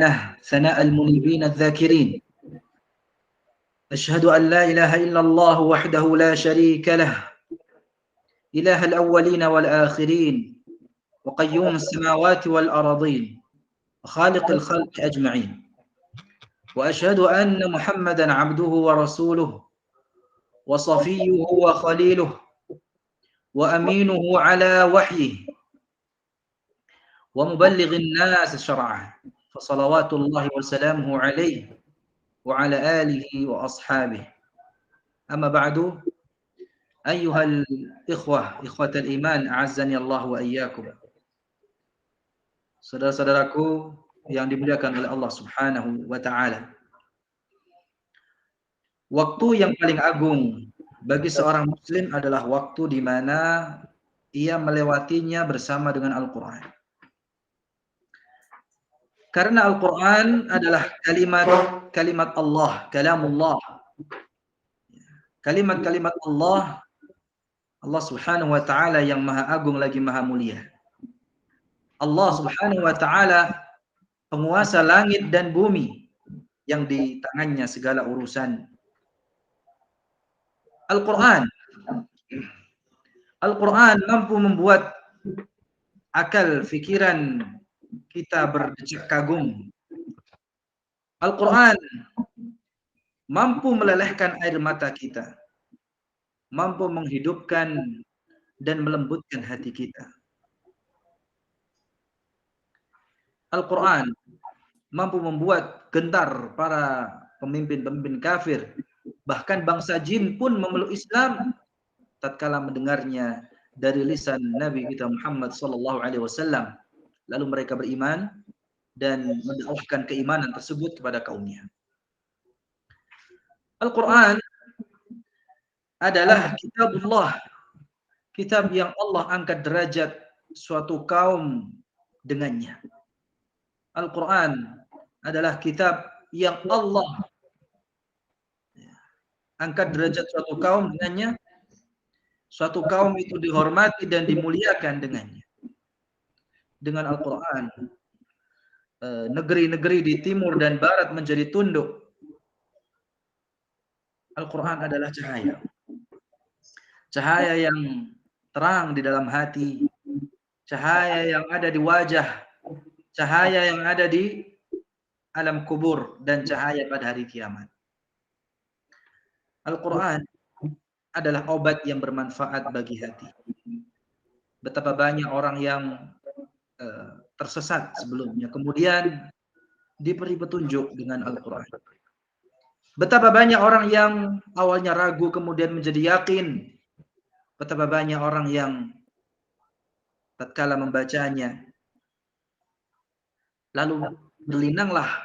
سبحانه ثناء المنيبين الذاكرين. أشهد أن لا إله إلا الله وحده لا شريك له، إله الأولين والآخرين، وقيوم السماوات والأراضين، وخالق الخلق أجمعين. وأشهد أن محمدا عبده ورسوله، وصفيه وخليله، وأمينه على وحيه، ومبلغ الناس شرعه، فصلوات الله وسلامه عليه وعلى آله وأصحابه. أما بعد، أيها الإخوة إخوة الإيمان أعزني الله وإياكم. Saudara-saudaraku yang dimuliakan oleh Allah Subhanahu wa taala. Waktu yang paling agung bagi seorang muslim adalah waktu di mana ia melewatinya bersama dengan Al-Qur'an. Karena Al-Qur'an adalah kalimat Allah, kalamullah. Kalimat-kalimat Allah Subhanahu wa taala yang maha agung lagi maha mulia. Allah Subhanahu wa taala penguasa langit dan bumi yang di tangannya segala urusan. Al-Qur'an mampu membuat akal fikiran kita berdecak kagum. Al-Qur'an mampu melelehkan air mata kita, mampu menghidupkan dan melembutkan hati kita. Al-Qur'an mampu membuat gentar para pemimpin-pemimpin kafir, bahkan bangsa jin pun memeluk Islam tatkala mendengarnya dari lisan Nabi kita Muhammad sallallahu alaihi wasallam. Lalu mereka beriman dan mendakwahkan keimanan tersebut kepada kaumnya. Al-Qur'an adalah kitabullah, kitab yang Allah angkat derajat suatu kaum dengannya. Al-Qur'an adalah kitab yang Allah angkat derajat suatu kaum dengannya. Suatu kaum itu dihormati dan dimuliakan dengannya. Dengan Al-Qur'an, negeri-negeri di timur dan barat menjadi tunduk. Al-Qur'an adalah cahaya. Cahaya yang terang di dalam hati, cahaya yang ada di wajah, cahaya yang ada di alam kubur, dan cahaya pada hari kiamat. Al-Qur'an adalah obat yang bermanfaat bagi hati. Betapa banyak orang yang tersesat sebelumnya, kemudian diberi petunjuk dengan Al-Qur'an. Betapa banyak orang yang awalnya ragu kemudian menjadi yakin. Betapa banyak orang yang tatkala membacanya lalu berlinanglah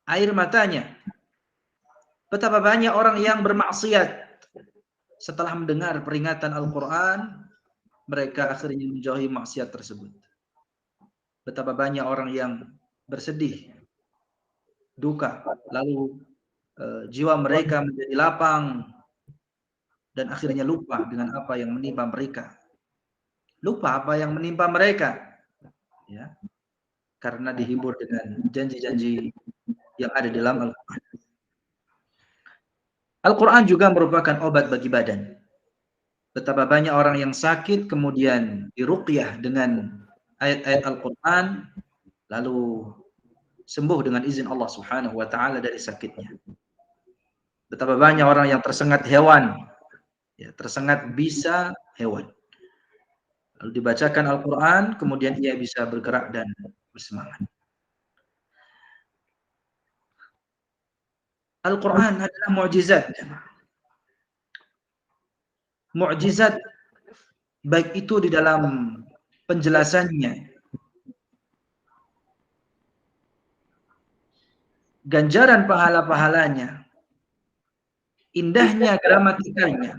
air matanya. Betapa banyak orang yang bermaksiat setelah mendengar peringatan Al-Qur'an, mereka akhirnya menjauhi maksiat tersebut. Betapa banyak orang yang bersedih, duka, lalu jiwa mereka menjadi lapang dan akhirnya lupa dengan apa yang menimpa mereka. Lupa apa yang menimpa mereka, ya, karena dihibur dengan janji-janji yang ada di dalam Al-Qur'an. Al-Qur'an juga merupakan obat bagi badan. Betapa banyak orang yang sakit kemudian diruqyah dengan ayat-ayat Al-Qur'an lalu sembuh dengan izin Allah Subhanahu wa taala dari sakitnya. Betapa banyak orang yang tersengat hewan, ya, tersengat bisa hewan. Lalu dibacakan Al-Qur'an, kemudian ia bisa bergerak dan bersemangat. Al-Qur'an adalah mukjizat. Mukjizat baik itu di dalam penjelasannya, ganjaran pahala-pahalanya, indahnya gramatikanya,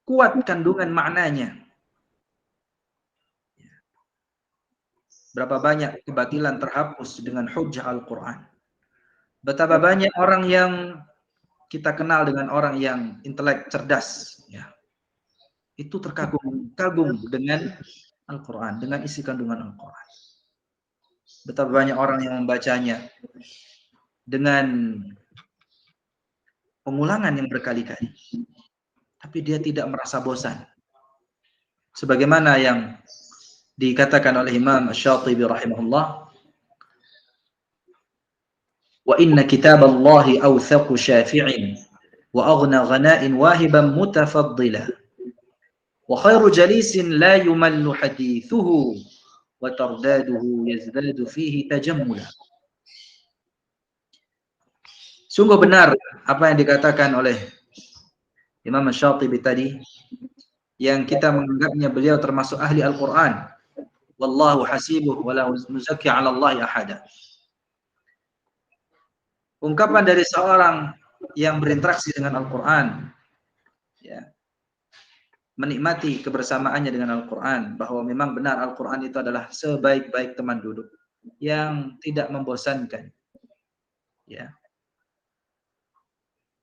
kuat kandungan maknanya. Berapa banyak kebatilan terhapus dengan hujjah Al-Qur'an. Betapa banyak orang yang kita kenal dengan orang yang intelek cerdas, ya, itu terkagum-kagum dengan Al-Qur'an, dengan isi kandungan Al-Qur'an. Betapa banyak orang yang membacanya dengan pengulangan yang berkali-kali, tapi dia tidak merasa bosan. Sebagaimana yang dikatakan oleh Imam Asy-Syatibi rahimahullah, wa inna kitaballahi awthaqu syafi'in wa aghna ghana'in wahiban mutafaddila wa khairu jalisin la yumallu hadithuhu wa tardaduhu yazdadu fihi tajammula. Sungguh benar apa yang dikatakan oleh Imam Asy-Syatibi tadi, yang kita menganggapnya beliau termasuk ahli Al-Quran. Wallahu hasibuh wa la nuzakki 'ala Allahi ahada. Ungkapan dari seorang yang berinteraksi dengan Al-Quran, ya, menikmati kebersamaannya dengan Al-Quran, bahwa memang benar Al-Quran itu adalah sebaik-baik teman duduk yang tidak membosankan, ya.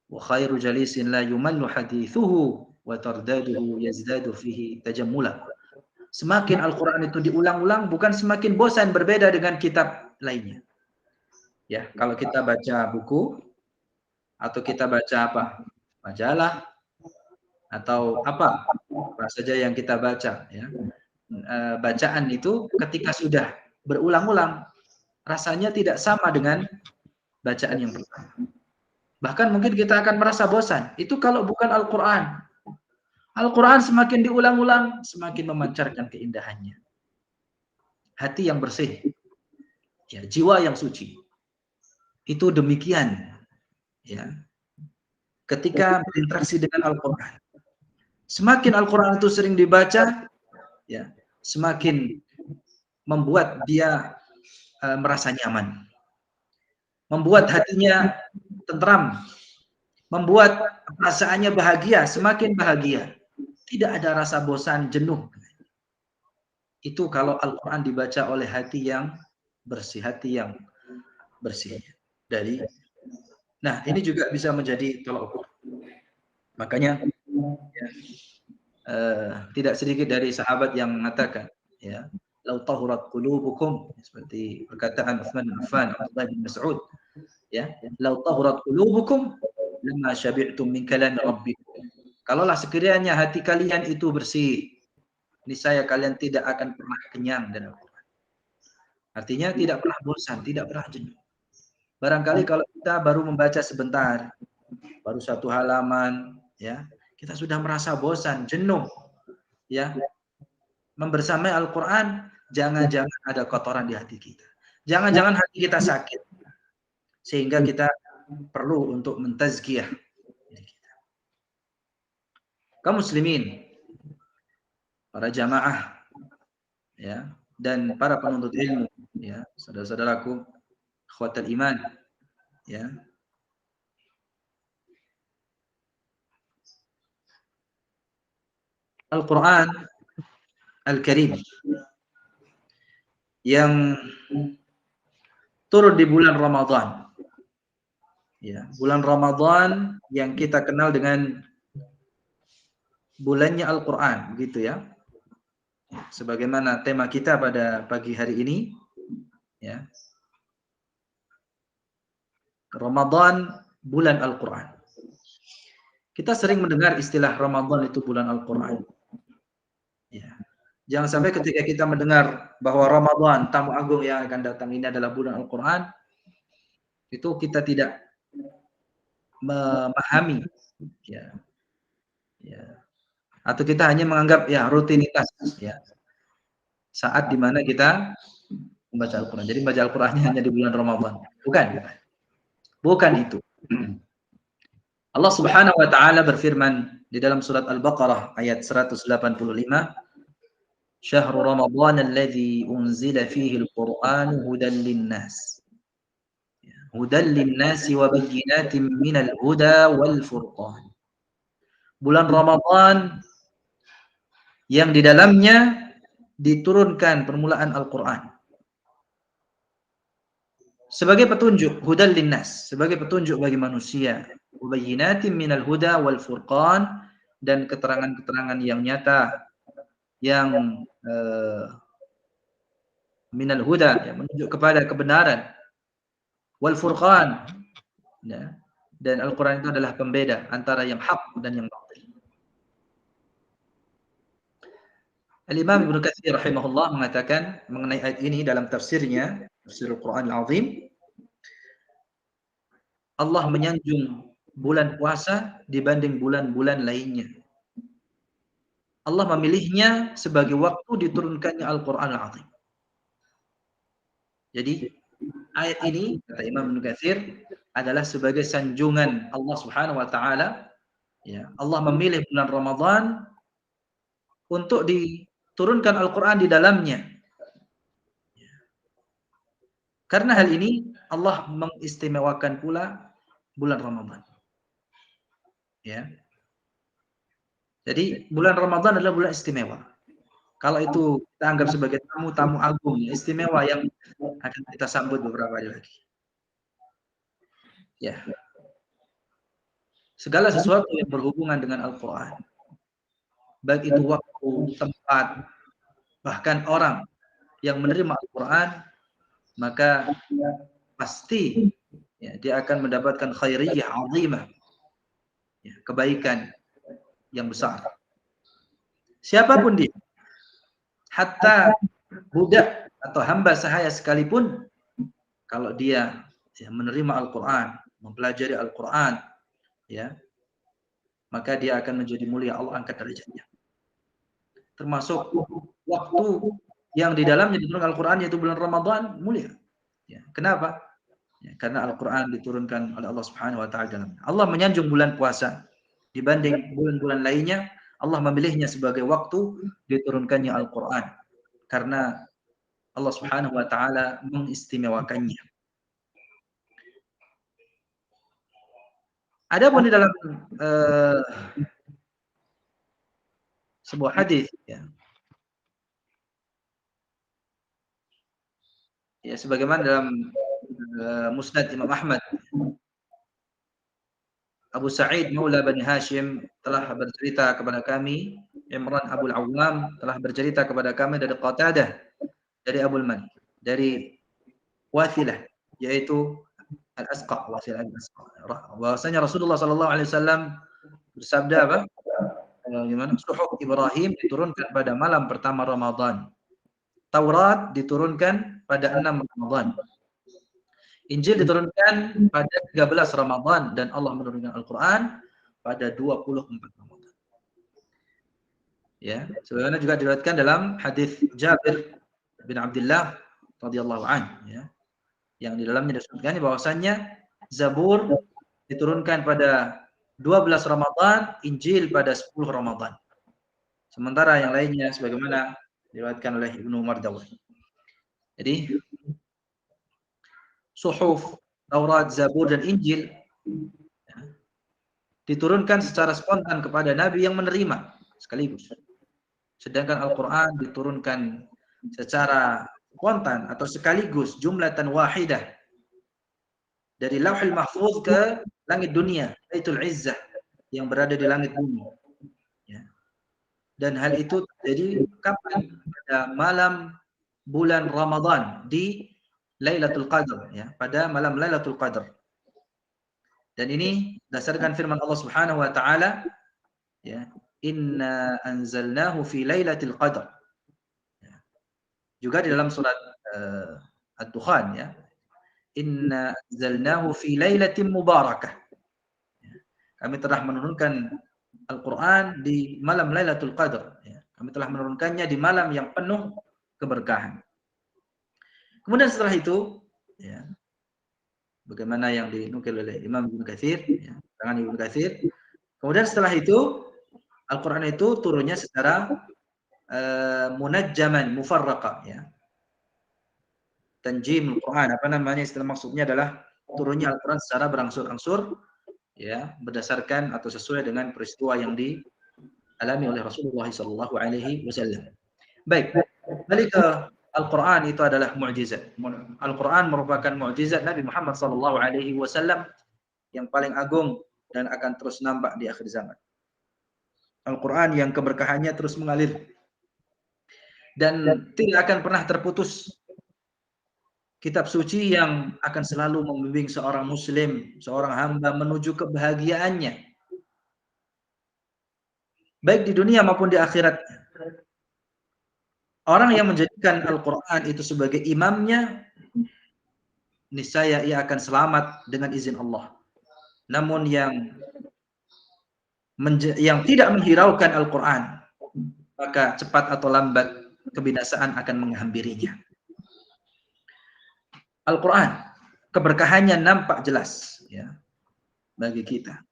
Wa khairu jalisin la yumallu hadithuhu wa tardaduhu yazdadu fihi tajammula. Semakin Al-Quran itu diulang-ulang, bukan semakin bosan, berbeda dengan kitab lainnya. Ya, kalau kita baca buku atau kita baca apa? Majalah atau apa saja yang kita baca, ya. Bacaan itu ketika sudah berulang-ulang rasanya tidak sama dengan bacaan yang pertama. Bahkan mungkin kita akan merasa bosan. Itu kalau bukan Al-Quran. Al-Quran semakin diulang-ulang, semakin memancarkan keindahannya. Hati yang bersih, ya, jiwa yang suci. Itu demikian, ya. Ketika berinteraksi dengan Al-Quran, semakin Al-Quran itu sering dibaca, ya, semakin membuat dia merasa nyaman, membuat hatinya tentram, membuat perasaannya bahagia, semakin bahagia. Tidak ada rasa bosan, jenuh. Itu kalau Al-Quran dibaca oleh hati yang bersih, hati yang bersih. Nah, ini juga bisa menjadi tolak ukur. Makanya, ya, tidak sedikit dari sahabat yang mengatakan, ya, lau tahurat qulubukum, seperti perkataan Utsman bin Affan, Abdullah bin Mas'ud, ya, lau tahurat qulubukum lama syabi'tum min kalam rabbikum. Kalaulah sekiranya hati kalian itu bersih, niscaya kalian tidak akan pernah kenyang dengan Al-Quran. Artinya tidak pernah bosan, tidak pernah jenuh. Barangkali kalau kita baru membaca sebentar, baru satu halaman, ya, kita sudah merasa bosan, jenuh, ya. Membersamai Al-Quran, jangan-jangan ada kotoran di hati kita. Jangan-jangan hati kita sakit, sehingga kita perlu untuk mentazkiyah. Kaum muslimin, para jamaah, ya, dan para penuntut ilmu, ya, saudara-saudaraku, ikhwatal iman, ya. Al-Quran Al-Karim yang turun di bulan Ramadan, ya, bulan Ramadan yang kita kenal dengan bulannya Al-Quran, begitu ya. Sebagaimana tema kita pada pagi hari ini, ya, Ramadan bulan Al-Quran. Kita sering mendengar istilah Ramadan itu bulan Al-Quran, ya. Jangan sampai ketika kita mendengar bahwa Ramadan, tamu agung yang akan datang ini adalah bulan Al-Quran, itu kita tidak memahami, ya, ya, atau kita hanya menganggap, ya, rutinitas, ya, saat dimana kita membaca Al-Quran. Jadi membaca Al-Qurannya hanya di bulan Ramadan. Bukan itu. Allah Subhanahu wa taala berfirman di dalam surat Al-Baqarah ayat 185, "Syahrul Ramadan alladzi unzila fihi al-Qur'an hudan lin-nas." Hudan lin-nasi wa bayyinatin minal huda wal furqan. Bulan Ramadan yang di dalamnya diturunkan permulaan Al-Quran sebagai petunjuk, hudan linnas, sebagai petunjuk bagi manusia, bayyinatin minal huda wal furqan, dan keterangan-keterangan yang nyata, yang minal huda, ya, menunjuk kepada kebenaran, wal furqan, ya. Dan Al-Quran itu adalah pembeda antara yang hak dan yang batil. Al-Imam Ibnu Katsir rahimahullah mengatakan mengenai ayat ini dalam tafsirnya, tafsir Al-Quran Al-Azim, Allah menyanjung bulan puasa dibanding bulan-bulan lainnya. Allah memilihnya sebagai waktu diturunkannya Al-Quran Al-Azim. Jadi ayat ini, kata Imam Ibnu Katsir, adalah sebagai sanjungan Allah Subhanahu wa taala, ya. Allah memilih bulan Ramadan untuk diturunkan Al-Qur'an di dalamnya. Karena hal ini Allah mengistimewakan pula bulan Ramadan. Ya. Jadi bulan Ramadan adalah bulan istimewa. Kalau itu kita anggap sebagai tamu-tamu agung, istimewa yang akan kita sambut beberapa hari lagi. Ya. Segala sesuatu yang berhubungan dengan Al-Quran, baik itu waktu, tempat, bahkan orang yang menerima Al-Quran, maka pasti ya, dia akan mendapatkan khairiyah azimah, ya, kebaikan yang besar. Siapapun dia, hatta budak atau hamba sahaya sekalipun, kalau dia ya, menerima Al-Quran, mempelajari Al-Quran, ya, maka dia akan menjadi mulia, Allah angkat derajatnya. Termasuk waktu yang di dalamnya diturunkan Al-Quran, yaitu bulan Ramadan, mulia. Ya, kenapa? Ya, karena Al-Quran diturunkan oleh Allah Subhanahu wa taala dalamnya. Allah menyanjung bulan puasa dibanding bulan-bulan lainnya. Allah memilihnya sebagai waktu diturunkannya Al-Quran karena Allah Subhanahu wa taala mengistimewakannya. Adapun di dalam sebuah hadis, ya, sebagaimana dalam Musnad Imam Ahmad, Abu Sa'id Maula Bani Hashim telah bercerita kepada kami, Imran Abul Awwam telah bercerita kepada kami dari Qatadah, dari Abul Malik, dari Wathilah, yaitu Al-Asqa, Wathilah Al-Asqa. Bahwasanya Rasulullah sallallahu alaihi wasallam bersabda apa? Gimana? Suhuf Ibrahim diturunkan pada malam pertama Ramadan. Taurat diturunkan pada 6 Ramadan. Injil diturunkan pada 13 Ramadan dan Allah menurunkan Al-Quran pada 24 Ramadan. Ya, sebagaimana juga diriwayatkan dalam hadis Jabir bin Abdullah radhiyallahu anhu, ya, yang di dalamnya disebutkan bahwasannya Zabur diturunkan pada 12 Ramadan, Injil pada 10 Ramadan. Sementara yang lainnya sebagaimana diriwayatkan oleh Ibnu Mardawai. Jadi Suhuf, Taurat, Zabur dan Injil ya, diturunkan secara spontan kepada Nabi yang menerima sekaligus. Sedangkan Al-Quran diturunkan secara spontan atau sekaligus, jumlatan wahidah, dari Lauhul Mahfuz ke langit dunia, Baitul Izzah yang berada di langit bumi. Ya. Dan hal itu terjadi kapan? Pada malam bulan Ramadan di Lailatul Qadar, ya, pada malam Lailatul Qadar. Dan ini berdasarkan firman Allah Subhanahu wa taala, ya, inna anzalnahu fi Lailatul Qadar. Ya. Juga di dalam surat Ad-Dukhan, ya. Inna anzalnahu fi lailatin mubarakah. Ya. Kami telah menurunkan Al-Quran di malam Lailatul Qadar, ya. Kami telah menurunkannya di malam yang penuh keberkahan. Kemudian setelah itu, ya, bagaimana yang dinukil oleh Imam Ibnu Katsir, ya, tangan Ibnu Katsir. Kemudian setelah itu Al-Quran itu turunnya secara munajjaman, mufarraqa, ya. Tanjim Al-Quran, apa namanya, istilah maksudnya adalah turunnya Al-Quran secara berangsur-angsur, ya, berdasarkan atau sesuai dengan peristiwa yang dialami oleh Rasulullah sallallahu alaihi wasallam. Baik, balik ke Al-Quran itu adalah mukjizat. Al-Quran merupakan mukjizat Nabi Muhammad sallallahu alaihi wasallam yang paling agung dan akan terus nampak di akhir zaman. Al-Quran yang keberkahannya terus mengalir dan tidak akan pernah terputus kitab suci yang akan selalu membimbing seorang muslim, seorang hamba menuju kebahagiaannya, baik di dunia maupun di akhirat. Orang yang menjadikan Al-Quran itu sebagai imamnya, niscaya ia akan selamat dengan izin Allah. Namun yang tidak menghiraukan Al-Quran, maka cepat atau lambat kebinasaan akan menghampirinya. Al-Quran, keberkahannya nampak jelas ya bagi kita.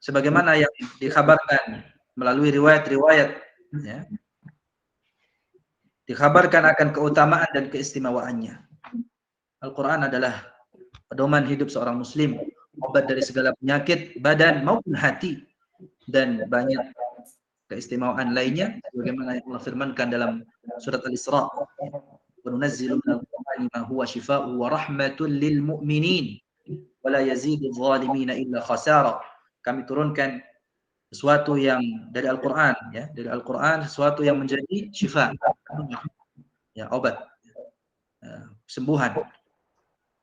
Sebagaimana yang dikhabarkan melalui riwayat-riwayat, ya, dikhabarkan akan keutamaan dan keistimewaannya. Al-Quran adalah pedoman hidup seorang muslim, obat dari segala penyakit badan maupun hati, dan banyak keistimewaan lainnya sebagaimana yang Allah firmankan dalam surat Al-Isra, "Wa nunazzilu minal Qur'ani ma huwa shifaa'un wa rahmatun lil mu'minin wa la yazidu adh-dhalimina illa khasara." Kami turunkan sesuatu yang dari Al-Qur'an, ya, dari Al-Qur'an sesuatu yang menjadi syifa, ya, obat, sembuhan.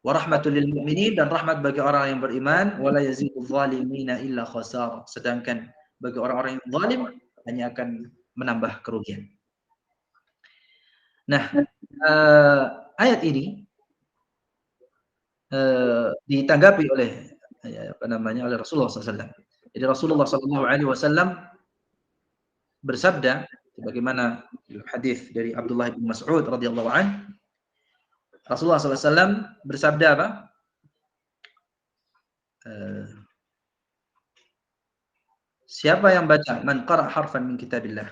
Wa rahmatul lil mu'minin, dan rahmat bagi orang yang beriman, wa la yazidu adh-dhalimina illa khasara. Sedangkan bagi orang-orang yang zalim hanya akan menambah kerugian. Nah, ayat ini ditanggapi oleh oleh Rasulullah SAW. Jadi Rasulullah SAW bersabda, sebagaimana hadis dari Abdullah bin Mas'ud radhiyallahu an, Rasulullah SAW bersabda apa? Siapa yang baca man qara harfan min kitabillah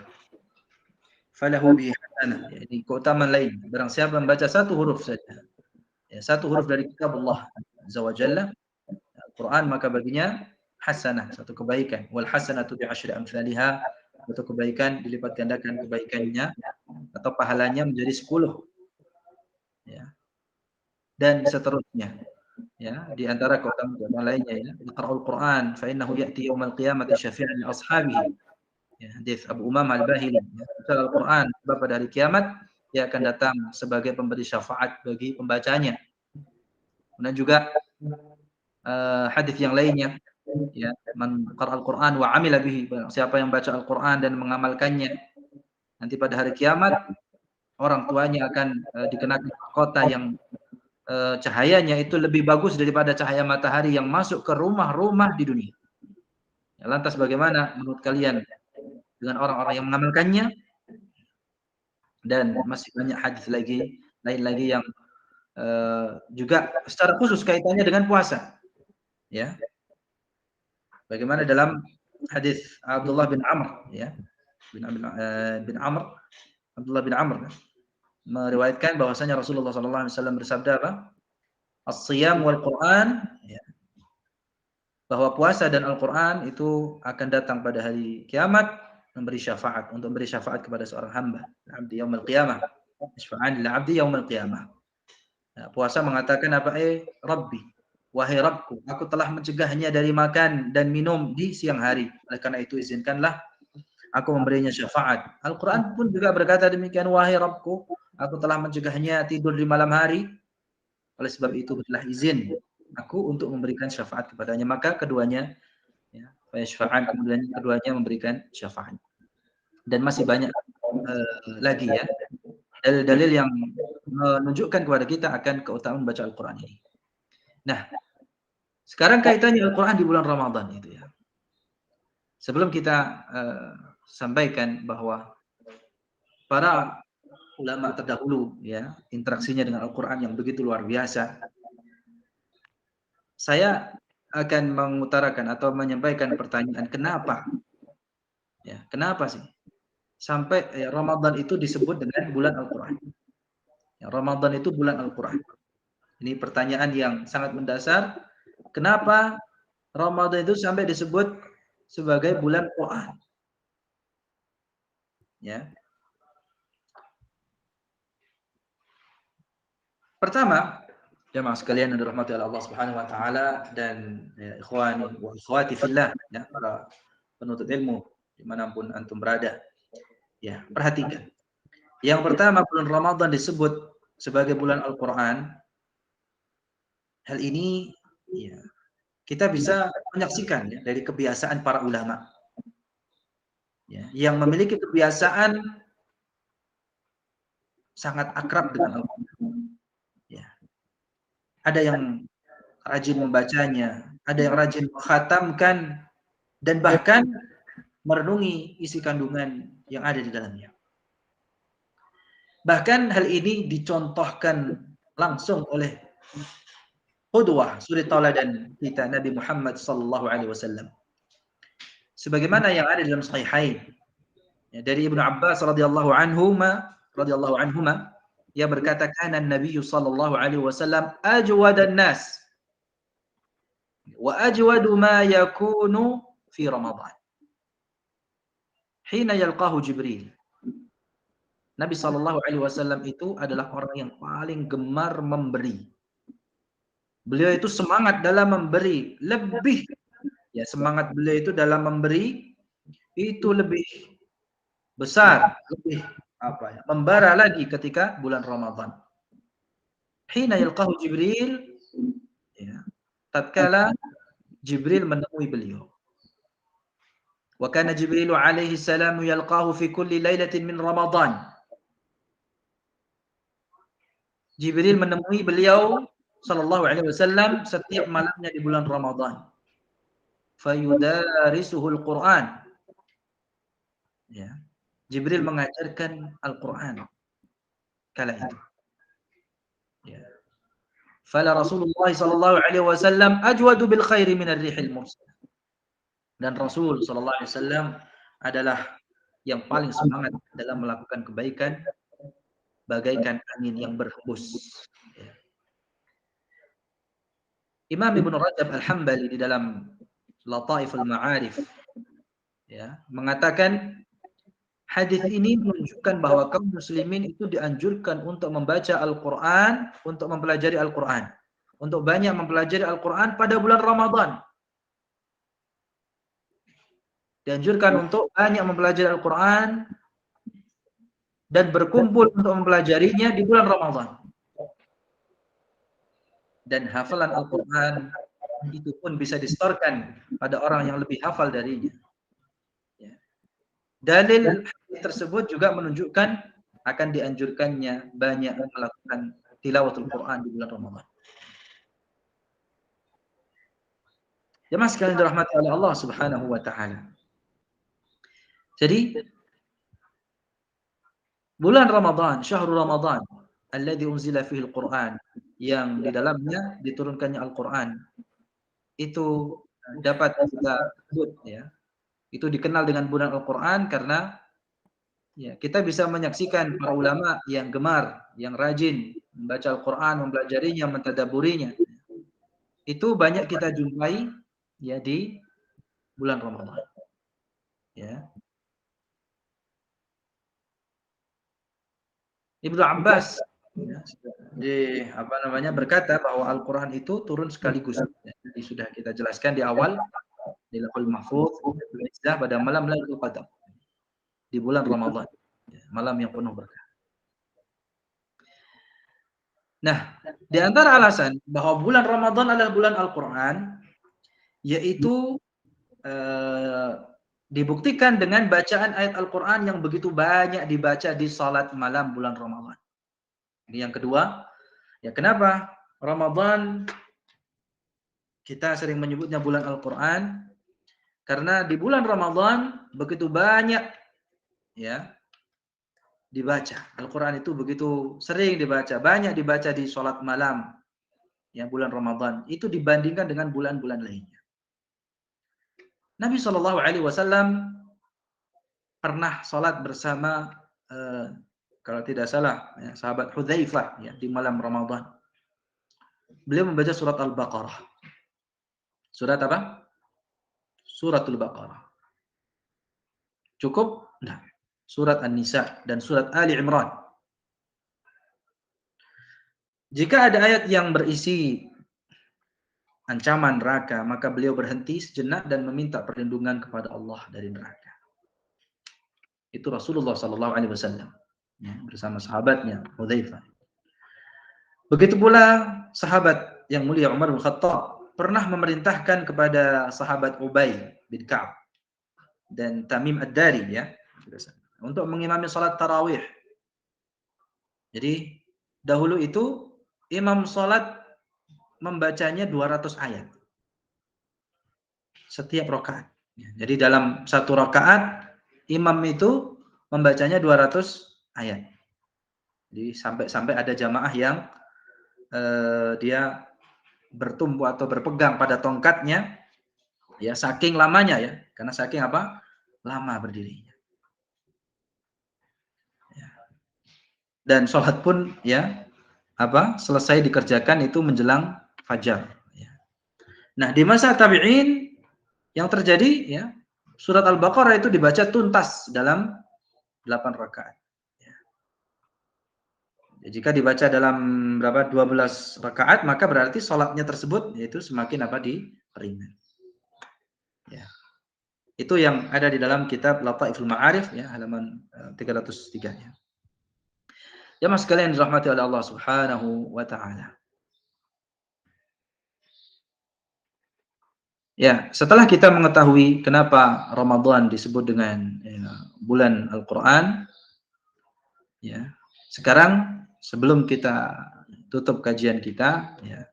falahu bihi hasanah. Ini keutamaan lain. Barang siapa membaca satu huruf saja, ya, satu huruf dari kitab Allah Azza wa Jalla, Al-Quran, maka baginya hasanah, satu kebaikan. Wal hasanatu bi asyri amsalihha, satu kebaikan dilipat gandakan kebaikannya atau pahalanya menjadi 10. Ya. Dan seterusnya. Ya, di antara keutamaan lainnya, ya, Iqra'ul Quran fa innahu ya'ti yaumal qiyamati syafi'an li ashabihi. Ya, hadis Abu Umamah Al-Bahili, ya, baca Al-Quran pada hari kiamat dia akan datang sebagai pemberi syafaat bagi pembacanya. Dan juga hadis yang lainnya, ya, man qara'al Quran wa 'amila bihi, siapa yang baca Al-Quran dan mengamalkannya, nanti pada hari kiamat orang tuanya akan dikenakan mahkota yang cahayanya itu lebih bagus daripada cahaya matahari yang masuk ke rumah-rumah di dunia. Ya, lantas bagaimana menurut kalian dengan orang-orang yang mengamalkannya? Dan masih banyak hadis lain lagi yang juga secara khusus kaitannya dengan puasa. Ya. Bagaimana dalam hadis Abdullah bin Amr, ya. Abdullah bin Amr meriwayatkan bahwasanya Rasulullah SAW bersabda apa? As-siyam wal Quran, ya, bahwa puasa dan Al-Quran itu akan datang pada hari kiamat memberi syafaat, untuk memberi syafaat kepada seorang hamba. Abdi yaumil qiyamah. Syafa'an lil abdi yaumil qiyamah. Nah, puasa mengatakan apa? Rabbi, wahai Rabbku, aku telah mencegahnya dari makan dan minum di siang hari. Oleh karena itu izinkanlah aku memberinya syafaat. Al-Quran pun juga berkata demikian, wahai Rabbku, aku telah mencegahnya tidur di malam hari. Oleh sebab itu berilah izin aku untuk memberikan syafaat kepadanya. Maka keduanya, ya, syafaat, kemudian keduanya memberikan syafaat. Dan masih banyak lagi, ya, dalil-dalil yang menunjukkan kepada kita akan keutamaan baca Al-Quran ini. Nah, sekarang kaitannya Al-Quran di bulan Ramadan itu, ya. Sebelum kita sampaikan bahwa para ulama terdahulu, ya, interaksinya dengan Al-Quran yang begitu luar biasa, saya akan mengutarakan atau menyampaikan pertanyaan, kenapa? Ya, kenapa sih sampai Ramadan itu disebut dengan bulan Al-Quran? Ya, Ramadan itu bulan Al-Quran. Ini pertanyaan yang sangat mendasar. Kenapa Ramadan itu sampai disebut sebagai bulan Quran? Ya. Pertama, jemaah sekalian yang dirahmati oleh Allah Subhanahu wa taala, dan ya, ikhwani wa akhwati fillah, ya, para penuntut ilmu dimanapun antum berada. Ya, perhatikan. Yang pertama, bulan Ramadan disebut sebagai bulan Al-Quran, hal ini ya, kita bisa menyaksikan ya, dari kebiasaan para ulama ya, yang memiliki kebiasaan sangat akrab dengan Al-Quran. Ya. Ada yang rajin membacanya, ada yang rajin mengkhatamkan, dan bahkan merenungi isi kandungan yang ada di dalamnya. Bahkan hal ini dicontohkan langsung oleh qudwah, suri tauladan kita Nabi Muhammad sallallahu alaihi wasallam. Sebagaimana yang ada dalam Sahihain ya, dari Ibnu Abbas radhiyallahu anhuma, ia berkata kana Nabi sallallahu alaihi wasallam ajwadan nas wa ajwadu ma yakunu fi Ramadan. Hina yalqahu Jibril. Nabi sallallahu alaihi wasallam itu adalah orang yang paling gemar memberi. Beliau itu semangat dalam memberi, lebih ya, semangat beliau itu dalam memberi itu lebih besar, lebih membara lagi ketika bulan Ramadan. Hina yalqahu Jibril, ya, tatkala Jibril menemui beliau. Wa kana Jibril alaihi salam yalqahu fi kulli lailatin min Ramadan. Jibril menemui beliau sallallahu alaihi wasallam setiap malamnya di bulan Ramadan. Fayudarisuhul Quran. Ya. Jibril mengajarkan Al-Quran kala itu. Ya. Fala Rasulullah sallallahu alaihi wasallam ajwadu bil khairi min ar-rihil mursal. Dan Rasul sallallahu alaihi wasallam adalah yang paling semangat dalam melakukan kebaikan bagaikan angin yang berhembus. Ya. Imam Ibnu Rajab Al-Hambali di dalam Lataiful Ma'arif ya, mengatakan hadis ini menunjukkan bahwa kaum muslimin itu dianjurkan untuk membaca Al-Quran, untuk mempelajari Al-Quran, untuk banyak mempelajari Al-Quran pada bulan Ramadan. Dianjurkan untuk banyak mempelajari Al-Quran dan berkumpul untuk mempelajarinya di bulan Ramadan. Dan hafalan Al-Quran itu pun bisa disetorkan pada orang yang lebih hafal darinya. Ya. Dalil tersebut juga menunjukkan akan dianjurkannya banyak melakukan tilawatul Quran di bulan Ramadan. Jemaah sekalian dirahmati oleh Allah Subhanahu wa taala. Jadi bulan Ramadan, syahrul Ramadan, alladzi unzila fihi al-Quran, yang di dalamnya diturunkannya Al-Quran, itu dapat kita sebut ya. Itu dikenal dengan bulan Al-Quran karena ya, kita bisa menyaksikan para ulama yang gemar, yang rajin membaca Al-Quran, mempelajarinya, mentadaburinya. Itu banyak kita jumpai ya di bulan Ramadan. Ya. Ibnu Abbas ya, berkata bahwa Al-Quran itu turun sekaligus. Ya, jadi sudah kita jelaskan di awal di Lauhul Mahfuz pada malam Lailatul Qadar di bulan Ramadan, ya, malam yang penuh berkah. Nah, di antara alasan bahwa bulan Ramadan adalah bulan Al-Quran, yaitu dibuktikan dengan bacaan ayat Al-Quran yang begitu banyak dibaca di salat malam bulan Ramadan. Ini yang kedua. Ya, kenapa Ramadan kita sering menyebutnya bulan Al-Quran? Karena di bulan Ramadan begitu banyak ya dibaca. Al-Quran itu begitu sering dibaca, banyak dibaca di salat malam ya bulan Ramadan. Itu dibandingkan dengan bulan-bulan lainnya. Nabi Shallallahu Alaihi Wasallam pernah sholat bersama kalau tidak salah ya, sahabat Hudzaifah ya, di malam Ramadan. Beliau membaca surat Al-Baqarah. Surat apa? Suratul Baqarah. Cukup? Nah, surat An-Nisa dan surat Ali Imran. Jika ada ayat yang berisi ancaman neraka, maka beliau berhenti sejenak dan meminta perlindungan kepada Allah dari neraka. Itu Rasulullah Sallallahu Alaihi Wasallam ya, bersama sahabatnya Hudzaifah. Begitu pula sahabat yang mulia Umar bin Khattab pernah memerintahkan kepada sahabat Ubay bin Ka'ab dan Tamim Ad-Dari ya untuk mengimami salat tarawih. Jadi dahulu itu imam salat membacanya 200 ayat setiap rakaat. Jadi dalam satu rakaat imam itu membacanya 200 ayat. Jadi sampai ada jamaah yang dia bertumpu atau berpegang pada tongkatnya ya saking lamanya ya, karena saking apa? Lama berdirinya. Ya. Dan sholat pun ya selesai dikerjakan itu menjelang fajar ya. Nah, di masa tabi'in yang terjadi ya, surat Al-Baqarah itu dibaca tuntas dalam 8 rakaat. Ya. Jika dibaca dalam 12 rakaat, maka berarti sholatnya tersebut yaitu semakin diperingan. Ya. Itu yang ada di dalam kitab Lataiful Ma'arif ya, halaman 303 ya. Jamaah sekalian dirahmati oleh Allah Subhanahu wa taala. Ya, setelah kita mengetahui kenapa Ramadan disebut dengan bulan Al-Qur'an ya. Sekarang sebelum kita tutup kajian kita ya,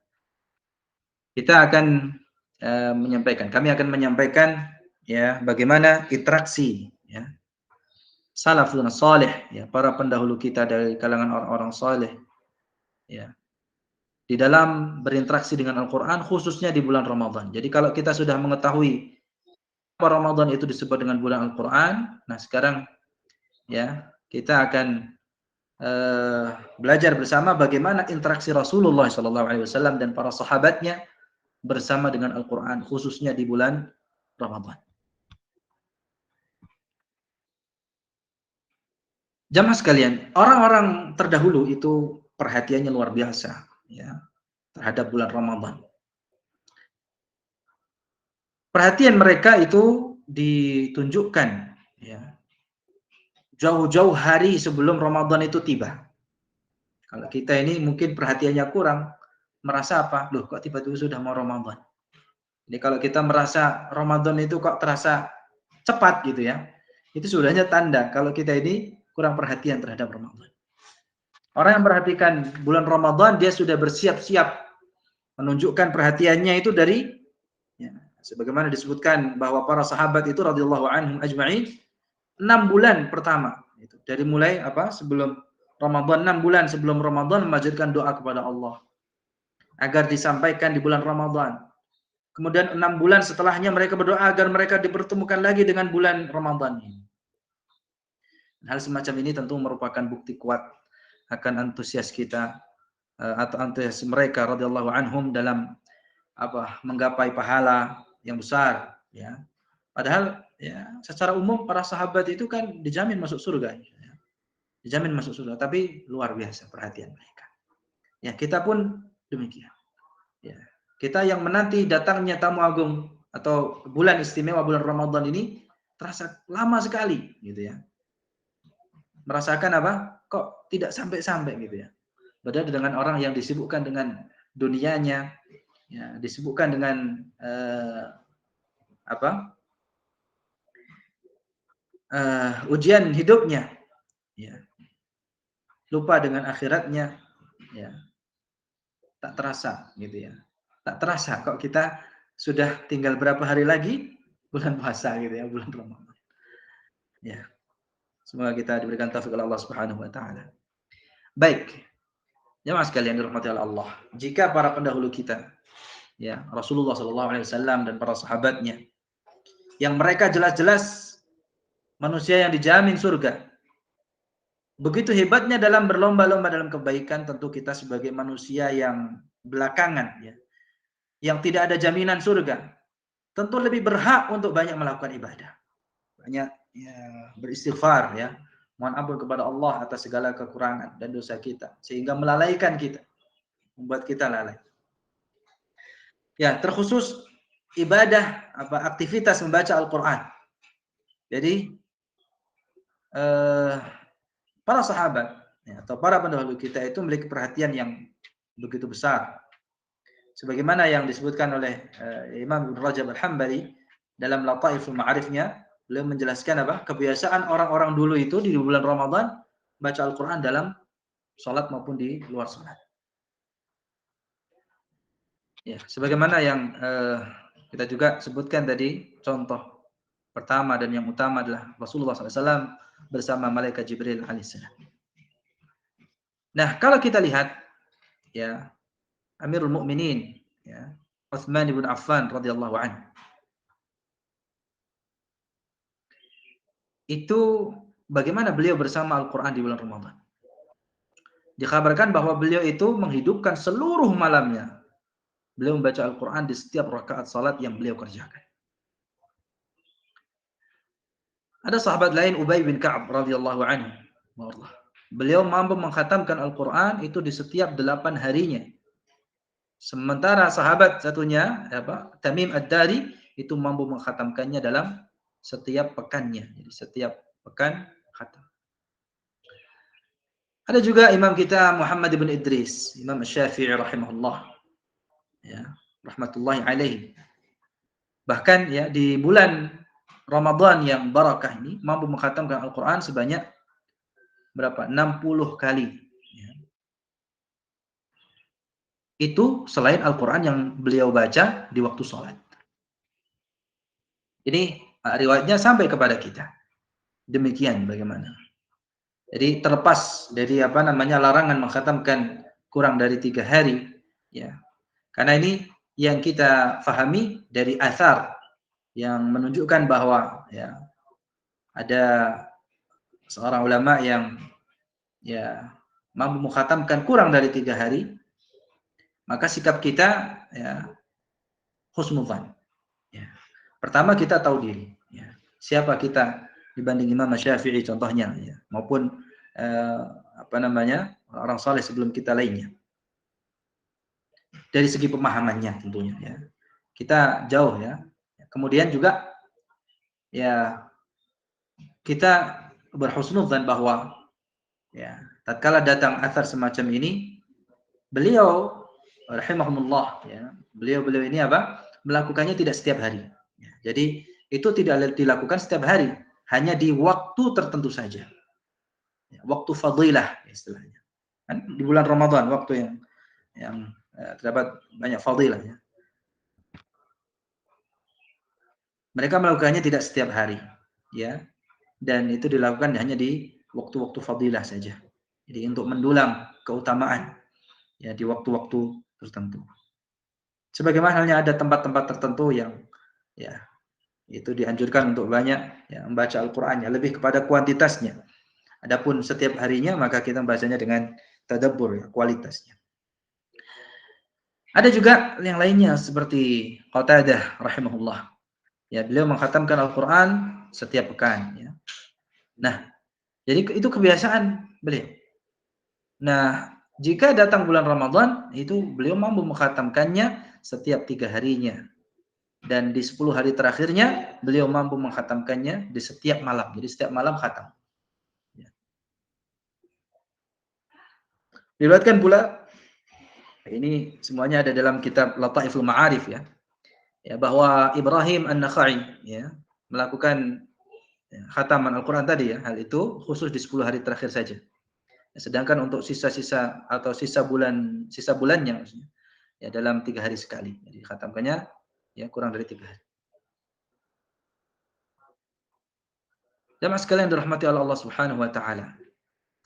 kita akan kami akan menyampaikan ya bagaimana interaksi ya salafun salih ya, para pendahulu kita dari kalangan orang-orang saleh ya di dalam berinteraksi dengan Al-Qur'an khususnya di bulan Ramadan. Jadi kalau kita sudah mengetahui apa Ramadan itu disebut dengan bulan Al-Qur'an, nah sekarang ya kita akan belajar bersama bagaimana interaksi Rasulullah SAW dan para sahabatnya bersama dengan Al-Quran khususnya di bulan Ramadan. Jamaah sekalian, orang-orang terdahulu itu perhatiannya luar biasa ya terhadap bulan Ramadan. Perhatian mereka itu ditunjukkan ya jauh-jauh hari sebelum Ramadan itu tiba. Kalau kita ini mungkin perhatiannya kurang, merasa apa? Loh, kok tiba-tiba sudah mau Ramadan? Jadi kalau kita merasa Ramadan itu kok terasa cepat gitu ya, itu sudahnya tanda kalau kita ini kurang perhatian terhadap Ramadan. Orang yang perhatikan bulan Ramadan, dia sudah bersiap-siap menunjukkan perhatiannya itu dari ya, sebagaimana disebutkan bahwa para sahabat itu radhiyallahu anhum ajma'in 6 bulan pertama itu dari mulai sebelum Ramadan, 6 bulan sebelum Ramadan memanjatkan doa kepada Allah agar disampaikan di bulan Ramadan. Kemudian 6 bulan setelahnya mereka berdoa agar mereka dipertemukan lagi dengan bulan Ramadan ini. Hal semacam ini tentu merupakan bukti kuat akan antusias kita atau antusias mereka radhiyallahu anhum dalam menggapai pahala yang besar ya. Padahal ya secara umum para sahabat itu kan dijamin masuk surga ya. Dijamin masuk surga, tapi luar biasa perhatian mereka. Ya, kita pun demikian. Ya. Kita yang menanti datangnya tamu agung atau bulan istimewa bulan Ramadan ini terasa lama sekali gitu ya. Merasakan kok tidak sampai-sampai gitu ya. Beda dengan orang yang disibukkan dengan dunianya, ya, disibukkan dengan ujian hidupnya, ya. Lupa dengan akhiratnya, ya. Tak terasa gitu ya. Tak terasa kok kita sudah tinggal berapa hari lagi bulan puasa gitu ya, bulan Ramadan. Ya. Semoga kita diberikan taufik oleh Allah Subhanahu wa taala. Baik. Jemaah sekalian dirahmati oleh Allah. Jika para pendahulu kita ya, Rasulullah sallallahu alaihi wasallam dan para sahabatnya yang mereka jelas-jelas manusia yang dijamin surga. Begitu hebatnya dalam berlomba-lomba dalam kebaikan, tentu kita sebagai manusia yang belakangan ya, yang tidak ada jaminan surga, tentu lebih berhak untuk banyak melakukan ibadah. Banyak ya, beristighfar ya, mohon ampun kepada Allah atas segala kekurangan dan dosa kita sehingga melalaikan kita, membuat kita lalai. Ya, terkhusus ibadah aktivitas membaca Al-Qur'an. Jadi para sahabat ya, atau para pendahulu kita itu memiliki perhatian yang begitu besar. Sebagaimana yang disebutkan oleh Imam Ibn Rajab Al-Hambali dalam Lataiful Ma'arifnya, beliau menjelaskan apa? Kebiasaan orang-orang dulu itu di bulan Ramadan baca Al-Quran dalam sholat maupun di luar sholat. Ya, sebagaimana yang kita juga sebutkan tadi, contoh pertama dan yang utama adalah Rasulullah SAW bersama malaikat Jibril alaihissalam. Nah, kalau kita lihat ya Amirul Mukminin ya Utsman bin Affan radhiyallahu anhu itu bagaimana beliau bersama Al-Quran di bulan Ramadan. Dikabarkan bahwa beliau itu menghidupkan seluruh malamnya. Beliau membaca Al-Quran di setiap rakaat salat yang beliau kerjakan. Ada sahabat lain Ubay bin Ka'ab radhiyallahu anhu. Beliau mampu mengkhatamkan Al-Quran itu di setiap 8 harinya. Sementara sahabat satunya Tamim Ad-Dari itu mampu mengkhatamkannya dalam setiap pekannya. Jadi setiap pekan khatam. Ada juga imam kita Muhammad bin Idris, Imam Syafi'i rahimahullah. Ya, rahmatullahi alaihi. Bahkan ya di bulan Ramadan yang barakah ini mampu mengkhatamkan Al-Quran sebanyak berapa? 60 kali. Ya. Itu selain Al-Quran yang beliau baca di waktu sholat. Ini riwayatnya sampai kepada kita. Demikian bagaimana. Jadi terlepas dari larangan mengkhatamkan kurang dari 3 hari. Ya. Karena ini yang kita fahami dari athar yang menunjukkan bahwa ya ada seorang ulama yang ya mampu mengkhatamkan kurang dari 3 hari, maka sikap kita ya husnudzan. Ya. Pertama kita tahu diri. Ya. Siapa kita dibanding Imam Syafi'i contohnya, ya. Maupun orang saleh sebelum kita lainnya. Dari segi pemahamannya tentunya. Ya. Kita jauh ya. Kemudian juga ya kita berhusnudzan bahwa ya tatkala datang athar semacam ini, beliau rahimahumullah ya, beliau ini melakukannya tidak setiap hari. Ya, jadi itu tidak dilakukan setiap hari, hanya di waktu tertentu saja. Ya, waktu fadilah istilahnya. Kan di bulan Ramadan waktu yang terdapat banyak fadilah ya. Mereka melakukannya tidak setiap hari, ya. Dan itu dilakukan hanya di waktu-waktu fadilah saja. Jadi untuk mendulang keutamaan ya di waktu-waktu tertentu. Sebagaimana halnya ada tempat-tempat tertentu yang ya itu dianjurkan untuk banyak ya membaca Al-Qur'an ya, lebih kepada kuantitasnya. Adapun setiap harinya maka kita membacanya dengan tadabbur ya, kualitasnya. Ada juga yang lainnya seperti Qatadah rahimahullah. Ya, beliau mengkhatamkan Al-Qur'an setiap pekan ya. Nah, jadi itu kebiasaan beliau. Nah, jika datang bulan Ramadan, itu beliau mampu mengkhatamkannya setiap 3 harinya. Dan di 10 hari terakhirnya, beliau mampu mengkhatamkannya di setiap malam. Jadi setiap malam khatam. Ya. Diriwayatkan pula, ini semuanya ada dalam kitab Lataiful Ma'arif ya. Ya, bahwa Ibrahim An-Nakhai ya, melakukan khataman Al-Quran tadi ya, hal itu khusus di 10 hari terakhir saja. Sedangkan untuk sisa-sisa atau sisa bulannya maksudnya, ya dalam 3 hari sekali. Jadi khatamkannya ya kurang dari 3 hari. Jamaah sekalian dirahmati oleh Allah Subhanahu wa taala.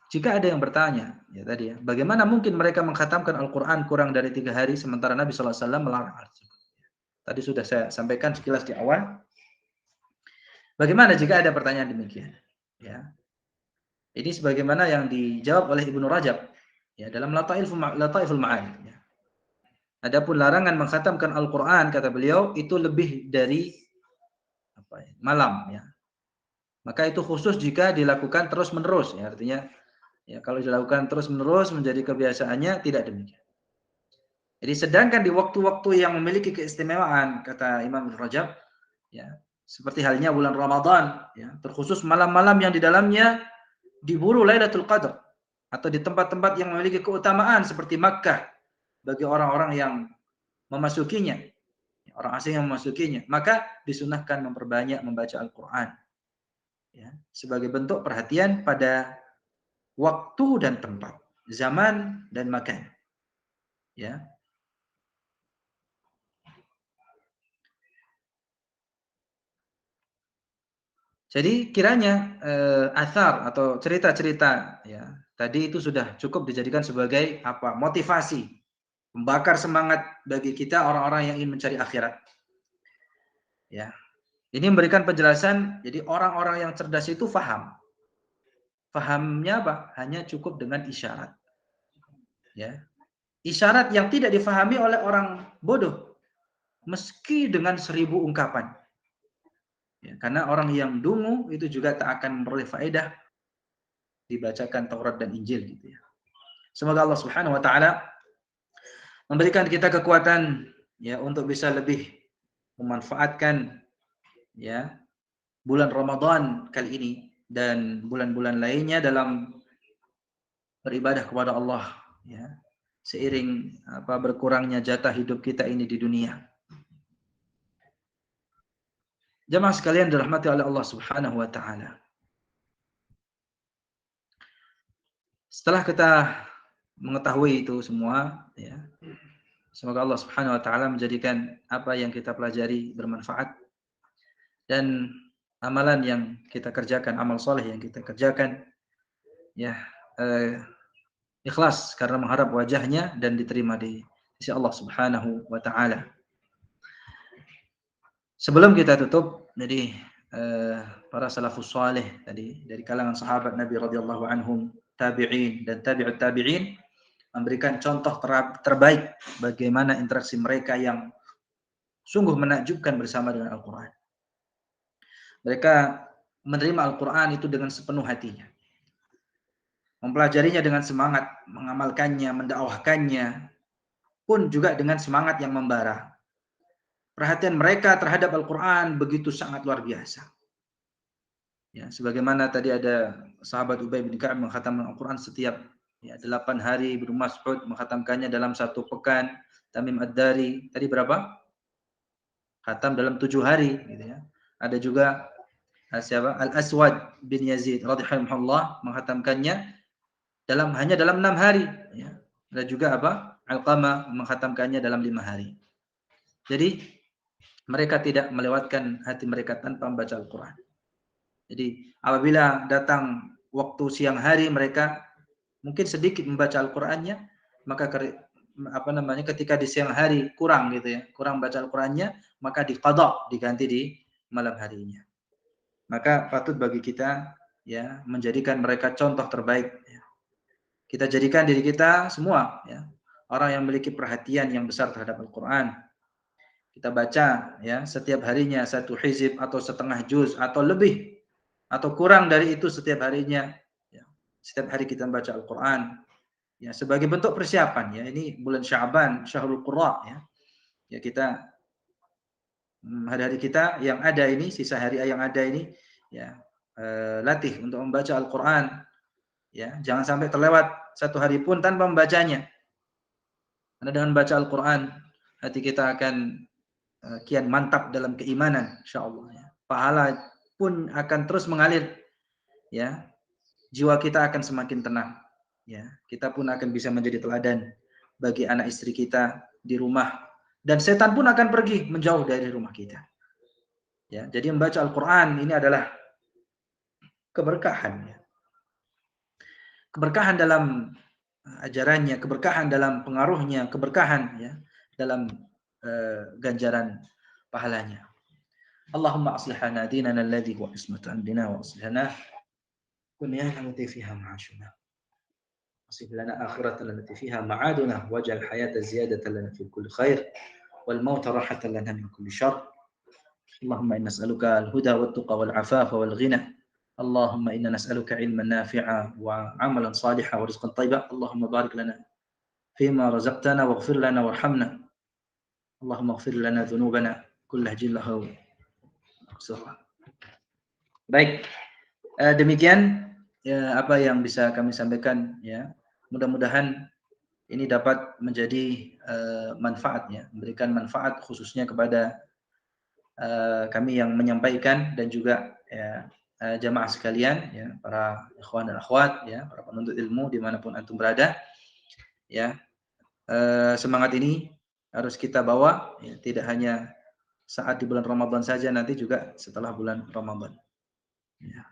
Jika ada yang bertanya, ya tadi ya, bagaimana mungkin mereka mengkhatamkan Al-Quran kurang dari 3 hari sementara Nabi sallallahu alaihi wasallam melarang hal tersebut. Tadi sudah saya sampaikan sekilas di awal. Bagaimana jika ada pertanyaan demikian? Ya. Ini sebagaimana yang dijawab oleh Ibnu Rajab ya dalam Lataiful Ma'arif ya. Adapun larangan mengkhatamkan Al-Qur'an kata beliau itu lebih dari malam ya. Maka itu khusus jika dilakukan terus-menerus ya, artinya ya kalau dilakukan terus-menerus menjadi kebiasaannya tidak demikian. Jadi sedangkan di waktu-waktu yang memiliki keistimewaan kata Imam Ibnu Rajab ya, seperti halnya bulan Ramadan ya, terkhusus malam-malam yang di dalamnya diburu Lailatul Qadar atau di tempat-tempat yang memiliki keutamaan seperti Makkah bagi orang-orang yang memasukinya, orang asing yang memasukinya, maka disunahkan memperbanyak membaca Al-Quran, ya, sebagai bentuk perhatian pada waktu dan tempat, zaman dan makan, ya. Jadi kiranya athar atau cerita-cerita, ya, tadi itu sudah cukup dijadikan sebagai apa? Motivasi, membakar semangat bagi kita orang-orang yang ingin mencari akhirat. Ya, ini memberikan penjelasan. Jadi orang-orang yang cerdas itu faham. Fahamnya apa? Hanya cukup dengan isyarat. Ya, isyarat yang tidak difahami oleh orang bodoh, meski dengan 1000 ungkapan. Ya, karena orang yang dungu itu juga tak akan memperoleh faedah dibacakan Taurat dan Injil gitu ya. Semoga Allah Subhanahu wa taala memberikan kita kekuatan ya untuk bisa lebih memanfaatkan ya bulan Ramadan kali ini dan bulan-bulan lainnya dalam beribadah kepada Allah ya. Seiring berkurangnya jatah hidup kita ini di dunia. Jemaah sekalian dirahmati oleh Allah Subhanahu wa taala. Setelah kita mengetahui itu semua ya, semoga Allah Subhanahu wa taala menjadikan apa yang kita pelajari bermanfaat dan amalan yang kita kerjakan, amal soleh yang kita kerjakan ya ikhlas karena mengharap wajahnya dan diterima di sisi Allah Subhanahu wa taala. Sebelum kita tutup, jadi para salafus saleh tadi dari kalangan sahabat Nabi radhiyallahu anhum, tabi'in dan tabi'ut tabi'in memberikan contoh terbaik bagaimana interaksi mereka yang sungguh menakjubkan bersama dengan Al-Qur'an. Mereka menerima Al-Qur'an itu dengan sepenuh hatinya. Mempelajarinya dengan semangat, mengamalkannya, mendakwahkannya pun juga dengan semangat yang membara. Perhatian mereka terhadap Al-Quran begitu sangat luar biasa. Ya, sebagaimana tadi ada sahabat Ubay bin Ka'ab mengkhatamkan Al-Quran setiap 8 hari, Ibnu Mas'ud mengkhatamkannya dalam 1 pekan, Tamim Ad-Dari tadi berapa? Khatam dalam 7 hari gitu ya. Ada juga siapa? Al-Aswad bin Yazid radhiyallahu mengkhatamkannya hanya dalam 6 hari ya. Ada juga Al-Qamah mengkhatamkannya dalam 5 hari. Jadi mereka tidak melewatkan hati mereka tanpa membaca Al-Quran. Jadi apabila datang waktu siang hari mereka mungkin sedikit membaca Al-Qurannya, maka ketika di siang hari kurang gitu ya, kurang baca Al-Qurannya, maka diqadha, diganti di malam harinya. Maka patut bagi kita ya menjadikan mereka contoh terbaik. Ya. Kita jadikan diri kita semua ya orang yang memiliki perhatian yang besar terhadap Al-Quran. Kita baca ya setiap harinya 1 hizib atau setengah juz atau lebih atau kurang dari itu setiap harinya ya. Setiap hari kita baca Al-Qur'an ya sebagai bentuk persiapan ya. Ini bulan Sya'ban, Syahrul Qurra ya. Ya kita hari-hari kita yang ada ini, sisa hari yang ada ini ya latih untuk membaca Al-Qur'an ya. Jangan sampai terlewat 1 hari pun tanpa membacanya. Karena dengan baca Al-Qur'an hati kita akan kian mantap dalam keimanan insyaallah ya. Pahala pun akan terus mengalir ya. Jiwa kita akan semakin tenang ya. Kita pun akan bisa menjadi teladan bagi anak istri kita di rumah dan setan pun akan pergi menjauh dari rumah kita. Ya, jadi membaca Al-Qur'an ini adalah keberkahan ya. Keberkahan dalam ajarannya, keberkahan dalam pengaruhnya, keberkahan ya dalam ganjaran pahalanya. Allahumma aslih lana dinana alladhi huwa ismatu amrina wa aslih lana dunyana allati fiha ma'ashuna. Aslih lana akhiratana allati fiha ma'aduna waj'al hayata ziyadatan lana fi kulli khair wal mauta rahatan lana min kulli syarr. Allahumma inna nas'aluka al-huda wat tuqa wal afafa wal ghina. Allahumma inna nas'aluka ilman nafi'a wa 'amalan salihan wa rizqan thayyiban. Allahumma barik lana fima razaqtana waghfir lana warhamna. Allahumma ighfir lana dhunubana kullah jillahu. Baik, demikian ya, apa yang bisa kami sampaikan ya. Mudah-mudahan ini dapat menjadi manfaatnya, memberikan manfaat khususnya kepada kami yang menyampaikan dan juga ya, jamaah sekalian, ya, para ikhwan dan akhwat, ya, para penuntut ilmu dimanapun antum berada, ya, semangat ini harus kita bawa, ya, tidak hanya saat di bulan Ramadan saja, nanti juga setelah bulan Ramadan. Ya.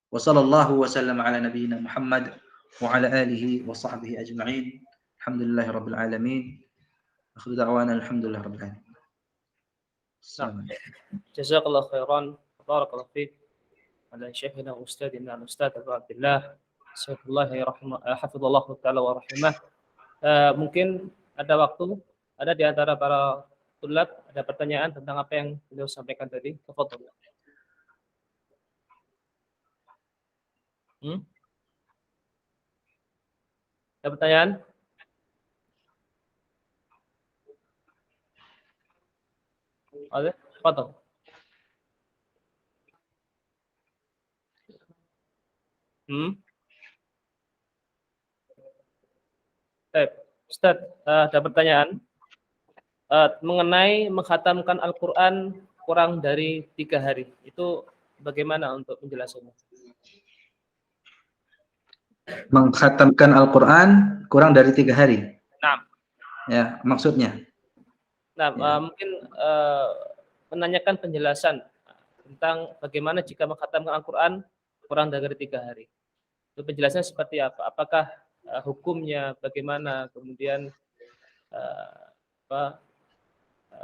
Wa sallallahu wa sallam ala nabiyyina Muhammad wa ala alihi wa sahbihi ajma'in. Alhamdulillahirabbil alamin. Akhiru da'wana alhamdulillahirabbil alamin. Jazakallahu khairan. Barakallahu fiik. Ala syekhina ustadzina Ustaz Abu Abdullah hafizallahu taala wa rahimah. Mungkin ada waktu, ada di antara para tulab ada pertanyaan tentang apa yang beliau sampaikan tadi. Tafadhol. Ada pertanyaan? Ada? Tafadhol. Baik, Ustaz, ada pertanyaan mengenai mengkhatamkan Al-Quran kurang dari 3 hari. Itu bagaimana untuk penjelasannya? Mengkhatamkan Al-Quran kurang dari 3 hari. Nah, ya maksudnya. Nah, ya. Mungkin menanyakan penjelasan tentang bagaimana jika mengkhatamkan Al-Quran kurang dari 3 hari. Itu penjelasannya seperti apa? Apakah hukumnya bagaimana? Kemudian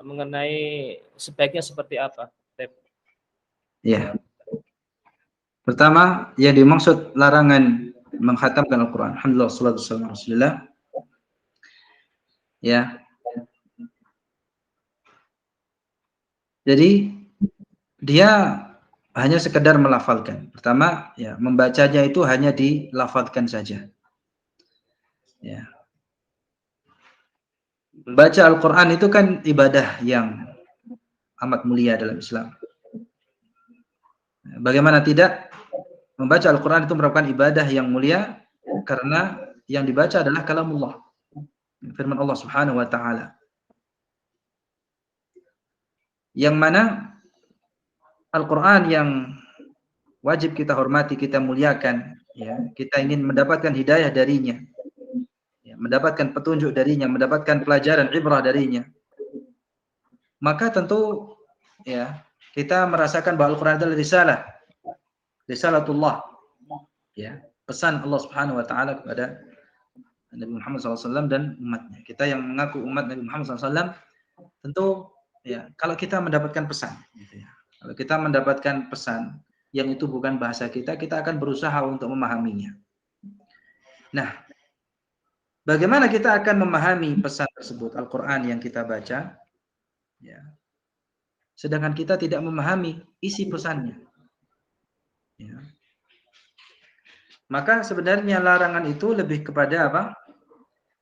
mengenai sebaiknya seperti apa? Ya. Pertama, yang dimaksud larangan mengkhatamkan Al-Quran. Alhamdulillah, salatu wassalamu ala Rasulillah. Ya. Jadi dia hanya sekedar melafalkan. Pertama, ya, membacanya itu hanya dilafalkan saja. Ya. Membaca Al-Quran itu kan ibadah yang amat mulia dalam Islam. Bagaimana tidak? Membaca Al-Quran itu merupakan ibadah yang mulia karena yang dibaca adalah kalamullah, firman Allah Subhanahu wa taala. Yang mana Al-Quran yang wajib kita hormati, kita muliakan, ya, kita ingin mendapatkan hidayah darinya, ya, mendapatkan petunjuk darinya, mendapatkan pelajaran ibrah darinya. Maka tentu, ya, kita merasakan bahwa Al-Quran adalah risalatullah, ya, pesan Allah Subhanahu wa taala kepada Nabi Muhammad SAW dan umatnya. Kita yang mengaku umat Nabi Muhammad SAW, tentu, ya, kalau kita mendapatkan pesan, gitu ya, kalau kita mendapatkan pesan yang itu bukan bahasa kita, kita akan berusaha untuk memahaminya. Nah, bagaimana kita akan memahami pesan tersebut, Al-Quran yang kita baca, ya, sedangkan kita tidak memahami isi pesannya, ya. Maka sebenarnya larangan itu lebih kepada apa?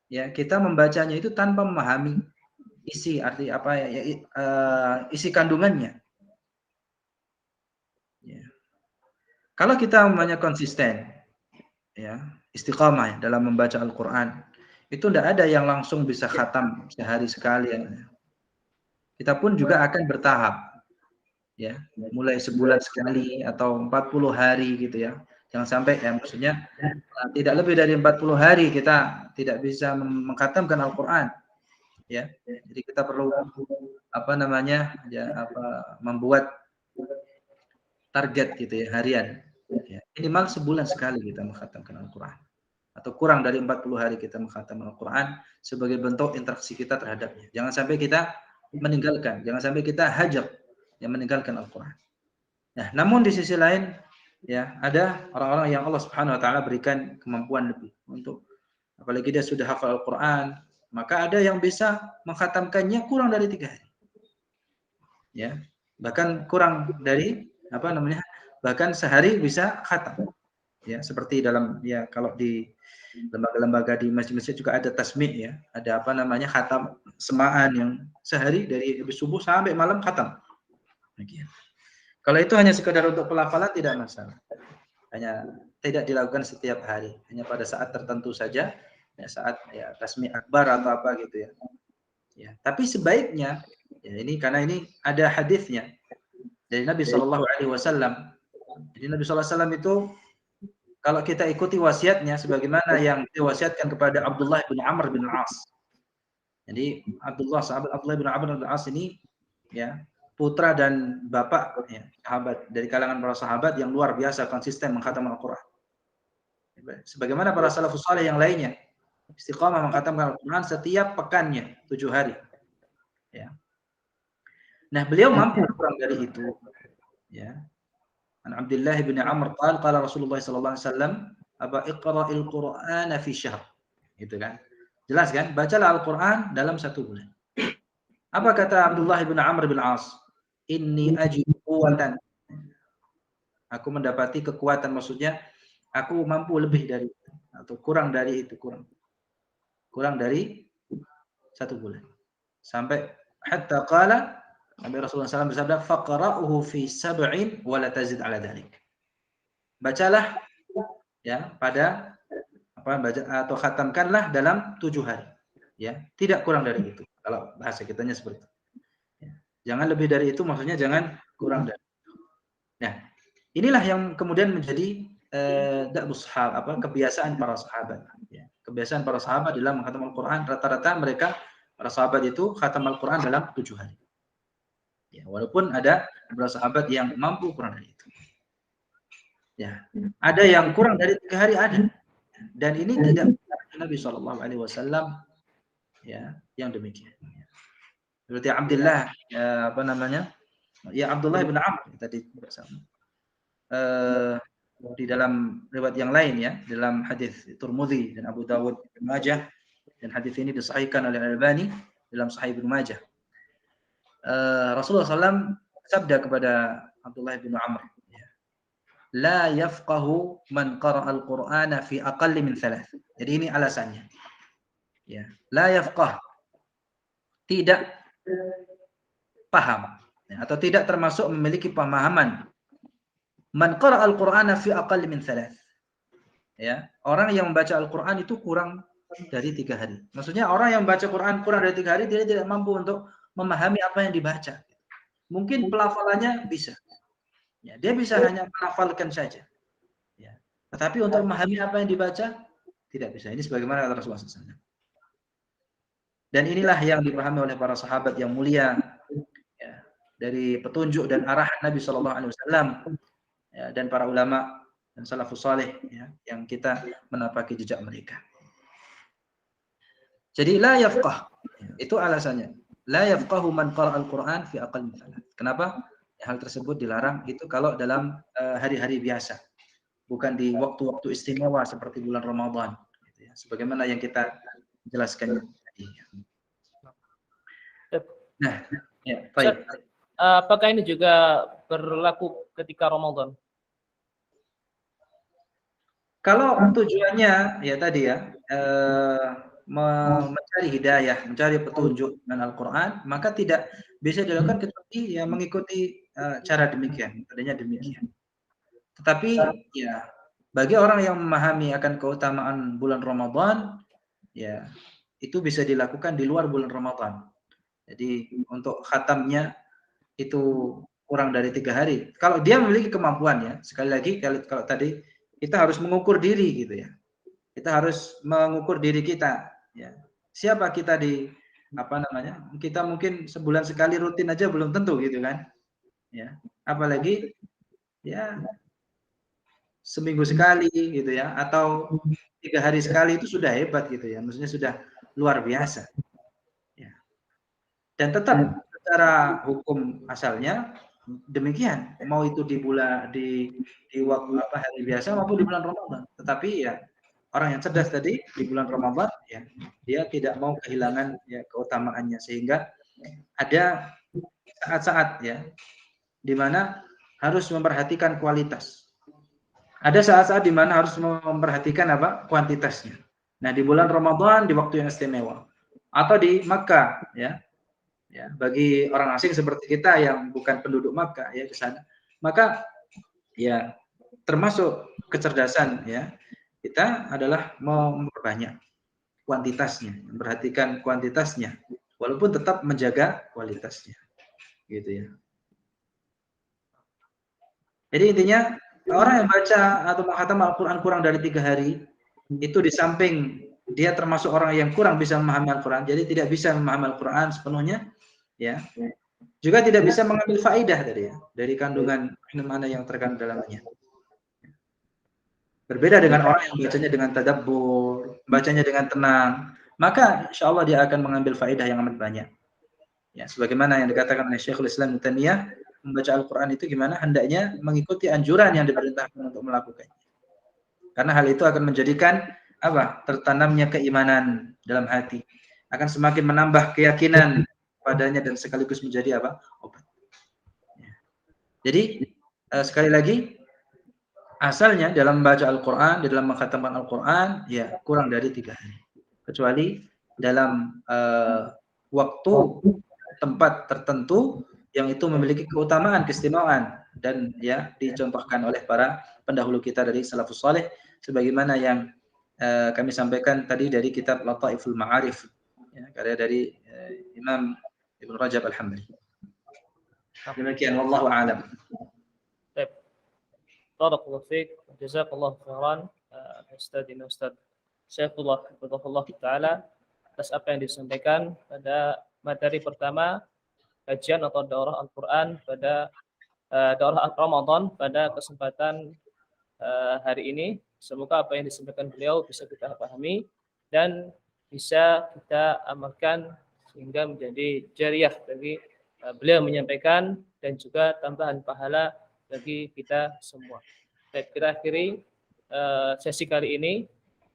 Ya, kita membacanya itu tanpa memahami isi, arti apa ya, isi kandungannya. Ya. Kalau kita namanya konsisten, ya, istiqamah ya, dalam membaca Al-Quran, itu tidak ada yang langsung bisa khatam sehari sekali. Ya. Kita pun juga akan bertahap, ya, mulai sebulan sekali atau 40 hari gitu ya. Jangan sampai, ya, maksudnya tidak lebih dari 40 hari kita tidak bisa mengkhatamkan Al-Quran, ya. Jadi kita perlu apa namanya, ya, membuat target gitu ya, harian, ya. Minimal sebulan sekali kita mengkhatamkan Al-Quran, atau kurang dari 40 hari kita mengkhatamkan Al-Quran sebagai bentuk interaksi kita terhadapnya. Jangan sampai kita meninggalkan, jangan sampai kita hajar yang meninggalkan Al-Quran. Nah, namun di sisi lain, ya, ada orang-orang yang Allah Subhanahu wa taala berikan kemampuan lebih untuk, apalagi dia sudah hafal Al-Quran, maka ada yang bisa mengkhatamkannya kurang dari 3 hari. Ya, bahkan kurang dari apa namanya? Bahkan sehari bisa khatam. Ya, seperti dalam, ya, kalau di lembaga-lembaga di masjid-masjid juga ada tasmi', ya. Ada apa namanya? Khatam semaan yang sehari dari habis subuh sampai malam khatam. Begitu. Kalau itu hanya sekedar untuk pelafalan tidak masalah. Hanya tidak dilakukan setiap hari, hanya pada saat tertentu saja ya saat ya tasmi akbar atau apa gitu ya. Ya, tapi sebaiknya ya ini karena ini ada hadisnya dari Nabi Shallallahu Alaihi Wasallam. Jadi Nabi Shallallahu Alaihi Wasallam itu kalau kita ikuti wasiatnya sebagaimana yang diwasiatkan kepada Abdullah bin Amr bin Al-As. Jadi sahabat Abdullah bin Amr bin Al-As ini ya putra dan bapak ya, sahabat dari kalangan para sahabat yang luar biasa konsisten mengkhatam Al-Qur'an. Sebagaimana para salafus saleh yang lainnya istiqamah mengkhatamkan Al-Qur'an setiap pekannya 7 hari. Ya. Nah, beliau mampu kurang dari itu. Ya. An Abdullah bin Amr qala Rasulullah sallallahu alaihi wasallam iqra'il Qur'ana fi syahr. Gitu kan. Jelas kan? Bacalah Al-Qur'an dalam 1 bulan. Apa kata Abdullah bin Amr bin As? Inni ajidu quwwatan. Aku mendapati kekuatan, maksudnya aku mampu lebih dari itu atau kurang dari itu, kurang dari 1 bulan. Sampai hatta qala Nabi Rasulullah SAW bersabda faqra'uhu fi sab'in wa la tazid 'ala dhalik. Bacalah ya pada atau khatamkanlah dalam 7 hari. Ya, tidak kurang dari itu. Kalau bahasa kitanya seperti itu. Ya. Jangan lebih dari itu, maksudnya jangan kurang dari itu. Nah, inilah yang kemudian menjadi kebiasaan para sahabat. Ya. Kebiasaan para sahabat dalam mengkhatam Al-Quran, rata-rata mereka para sahabat itu khatam Al-Quran dalam 7 hari. Ya, walaupun ada beberapa sahabat yang mampu kurang dari itu. Ya, ada yang kurang dari 3 hari ada. Dan ini tidak benar Nabi Shallallahu Alaihi Wasallam ya yang demikian. Seperti Abdullah Abdullah bin Amr tadi bersama. Di dalam riwayat yang lain ya, dalam hadis Tirmidzi dan Abu Dawud dan Majah, dan hadis ini disahihkan oleh Al-Albani dalam Sahih Ibnu Majah. Rasulullah SAW sabda kepada Abdullah bin Amr, la yafqahu man qara'a al-Qur'ana fi aqall min 3. Jadi ini alasannya. Ya, la yafqah, tidak paham atau tidak termasuk memiliki pemahaman man qara'a al-Qur'ana fi aqall min 3. Ya, orang yang membaca Al-Qur'an itu kurang dari 3 hari. Maksudnya orang yang membaca Quran kurang dari 3 hari dia tidak mampu untuk memahami apa yang dibaca. Mungkin pelafalannya bisa. Ya, dia bisa hanya melafalkan saja. Ya. Tetapi untuk memahami apa yang dibaca tidak bisa. Ini sebagaimana kata Rasulullah SAW. Dan inilah yang dipahami oleh para sahabat yang mulia ya, dari petunjuk dan arahan Nabi Shallallahu Alaihi Wasallam ya, dan para ulama dan salafus saleh ya, yang kita menapaki jejak mereka. Jadi la yafqah, itu alasannya. La yafqahu man qara'a al-Qur'an fi aqall min 3. Kenapa? Hal tersebut dilarang itu kalau dalam hari-hari biasa, bukan di waktu-waktu istimewa seperti bulan Ramadan. Gitu ya. Sebagaimana yang kita jelaskan tadi. Nah, ya, baik. Apakah ini juga berlaku ketika Ramadan? Kalau tujuannya ya tadi ya mencari hidayah, mencari petunjuk dengan Al-Quran, maka tidak bisa dilakukan kecuali ya mengikuti cara demikian, adanya demikian. Tetapi ya bagi orang yang memahami akan keutamaan bulan Ramadan, ya itu bisa dilakukan di luar bulan Ramadan. Jadi untuk khatamnya itu kurang dari 3 hari. Kalau dia memiliki kemampuan ya, sekali lagi kalau tadi kita harus mengukur diri gitu ya. Kita harus mengukur diri kita. Ya. Siapa kita kita mungkin sebulan sekali rutin aja belum tentu gitu kan. Ya. Apalagi ya seminggu sekali gitu ya, atau 3 hari sekali itu sudah hebat gitu ya. Maksudnya sudah luar biasa. Ya. Dan tetap secara hukum asalnya demikian, mau itu di waktu hari biasa maupun di bulan Ramadan. Tetapi ya orang yang cerdas tadi di bulan Ramadan ya dia tidak mau kehilangan ya keutamaannya, sehingga ada saat-saat ya di mana harus memperhatikan kualitas. Ada saat-saat di mana harus memperhatikan kuantitasnya. Nah, di bulan Ramadan di waktu yang istimewa atau di Makkah ya bagi orang asing seperti kita yang bukan penduduk Makkah ya ke sana, maka ya termasuk kecerdasan ya kita adalah memperbanyak kuantitasnya, memperhatikan kuantitasnya, walaupun tetap menjaga kualitasnya, gitu ya. Jadi intinya orang yang baca atau menghatam Al-Quran kurang dari 3 hari, itu di samping dia termasuk orang yang kurang bisa memahami Al-Quran, jadi tidak bisa memahami Al-Quran sepenuhnya, ya. Juga tidak bisa mengambil faidah dari kandungan mana yang terkandung dalamnya. Berbeda dengan orang yang bacanya dengan tadabbur, bacanya dengan tenang, maka insya Allah dia akan mengambil faedah yang amat banyak. Ya, sebagaimana yang dikatakan oleh Syekhul Islam Ibnu Taimiyah, membaca Al-Quran itu gimana? Hendaknya mengikuti anjuran yang diperintahkan untuk melakukannya. Karena hal itu akan menjadikan apa? Tertanamnya keimanan dalam hati, akan semakin menambah keyakinan padanya dan sekaligus menjadi apa? Obat. Ya. Jadi sekali lagi, asalnya dalam membaca Al-Quran, dalam mengkhatamkan Al-Quran, ya kurang dari 3 hari. Kecuali dalam waktu tempat tertentu yang itu memiliki keutamaan, keistimewaan, dan ya dicontohkan oleh para pendahulu kita dari salafus saleh, sebagaimana yang kami sampaikan tadi dari kitab Lataiful Ma'arif, ya, karya dari Imam Ibnu Rajab Al-Hambali. Demikian, wallahu a'lam. Baik. Barakallahu fiik, jazakallahu khairan Ustadzina Ustadz Syaifullah Hafizahullah Ta'ala atas apa yang disampaikan pada materi pertama kajian atau daurah Al-Quran pada daurah Ramadan pada kesempatan hari ini. Semoga apa yang disampaikan beliau bisa kita pahami dan bisa kita amalkan sehingga menjadi jariah bagi beliau menyampaikan dan juga tambahan pahala bagi kita semua. Baik, kita akhiri sesi kali ini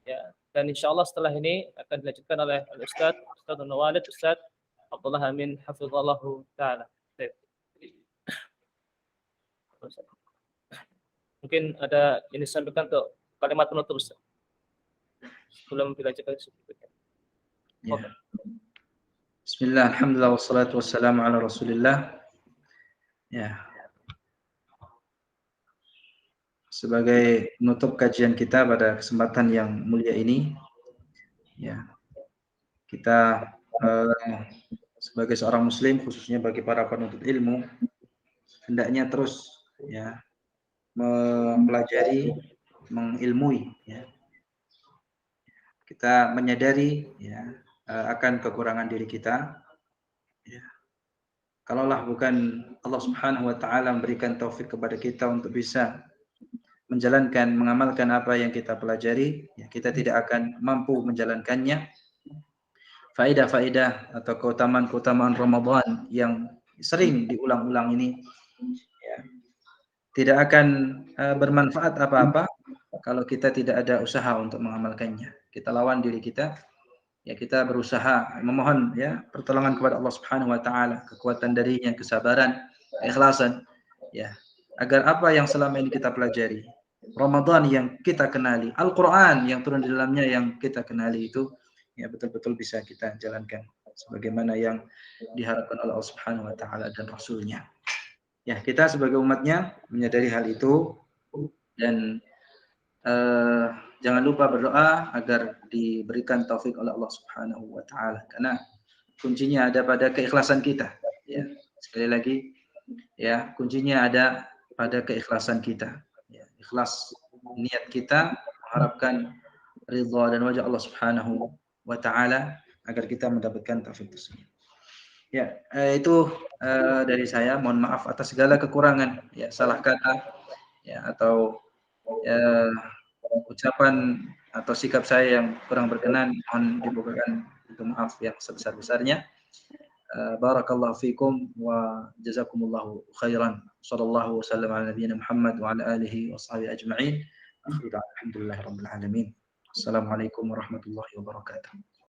ya, dan insya Allah setelah ini akan dilanjutkan oleh Ustaz Walid Ustaz Abdullah Amin hafizallahu taala. Mungkin ada yang disampaikan untuk kalimat penutup Ustaz sebelum dilanjutkan berikutnya. Ya. Bismillah, alhamdulillah, wassalatu wassalamu ala Rasulillah. Ya. Sebagai penutup kajian kita pada kesempatan yang mulia ini, ya, kita sebagai seorang muslim, khususnya bagi para penuntut ilmu, hendaknya terus ya mempelajari, mengilmui, ya. Kita menyadari ya akan kekurangan diri kita, ya. Kalaulah bukan Allah Subhanahu wa taala memberikan taufik kepada kita untuk bisa menjalankan, mengamalkan apa yang kita pelajari, ya, kita tidak akan mampu menjalankannya. Faedah-faedah atau keutamaan-keutamaan Ramadan yang sering diulang-ulang ini, ya, tidak akan bermanfaat apa-apa kalau kita tidak ada usaha untuk mengamalkannya. Kita lawan diri kita, ya, kita berusaha memohon ya pertolongan kepada Allah Subhanahu wa taala, kekuatan darinya, kesabaran, keikhlasan, ya, agar apa yang selama ini kita pelajari, Ramadan yang kita kenali, Al-Qur'an yang turun di dalamnya yang kita kenali itu, ya, betul-betul bisa kita jalankan sebagaimana yang diharapkan oleh Allah Subhanahu wa taala dan Rasulnya. Ya, kita sebagai umatnya menyadari hal itu dan jangan lupa berdoa agar diberikan taufik oleh Allah Subhanahu wa taala, karena kuncinya ada pada keikhlasan kita, ya. Sekali lagi, ya, kuncinya ada pada keikhlasan kita, ya. Ikhlas niat kita mengharapkan ridha dan wajah Allah Subhanahu wa taala agar kita mendapatkan taufik tersebut. Ya, itu dari saya. Mohon maaf atas segala kekurangan, ya, salah kata, ya, atau ucapan atau sikap saya yang kurang berkenan, mohon dibukakan pintu maaf yang sebesar-besarnya. Barakallahu fikum wa jazakumullahu khairan. Sallallahu wasallam ala nabiyyina Muhammad wa ala alihi wa sahbihi ajma'in. Alhamdulillahirabbil alamin. Assalamualaikum warahmatullahi wabarakatuh.